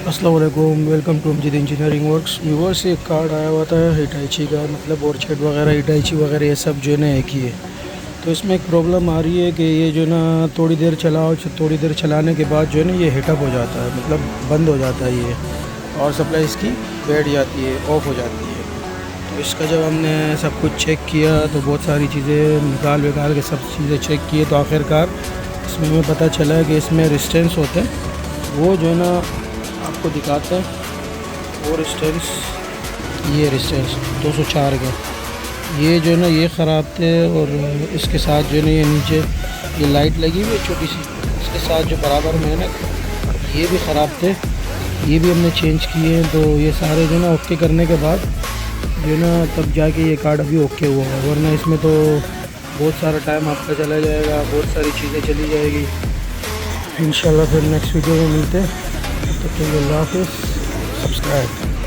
अस्सलाम वालेकुम, welcome to Majeed engineering works. Viewers, एक कार्ड आया हुआ था हिटाची का, मतलब बोरचेट वगैरह हिटाची वगैरह ये सब जो है ना एक ही है। तो इसमें एक प्रॉब्लम आ रही है कि ये जो ना थोड़ी देर चलाओ, थोड़ी देर चलाने के बाद जो है ना ये हीटअप हो जाता है, मतलब बंद हो जाता है ये, और सप्लाई इसकी बैठ जाती है, ऑफ हो जाती है। तो इसका जब हमने सब कुछ चेक किया तो बहुत सारी चीज़ें निकाल के सब चीज़ें चेक किए, तो आखिरकार इसमें हमें पता चला कि इसमें रेजिस्टेंस होते हैं, वो जो है ना आपको दिखाते हैं। वो रेजिस्टेंस, ये रेजिस्टेंस 204 का, ये जो है ना ये ख़राब थे। और इसके साथ जो है ना ये नीचे ये लाइट लगी हुई है छोटी सी, इसके साथ जो बराबर में है ना ये भी ख़राब थे, ये भी हमने चेंज किए। तो ये सारे जो है ना ओके करने के बाद जो है ना तब जाके ये कार्ड अभी ओके हुआ है, वरना इसमें तो बहुत सारा टाइम आपका चला जाएगा, बहुत सारी चीज़ें चली जाएगी। इंशाल्लाह फिर नेक्स्ट वीडियो में मिलते हैं, तब तक के लिए अल्लाह हाफ़िज़। सब्सक्राइब।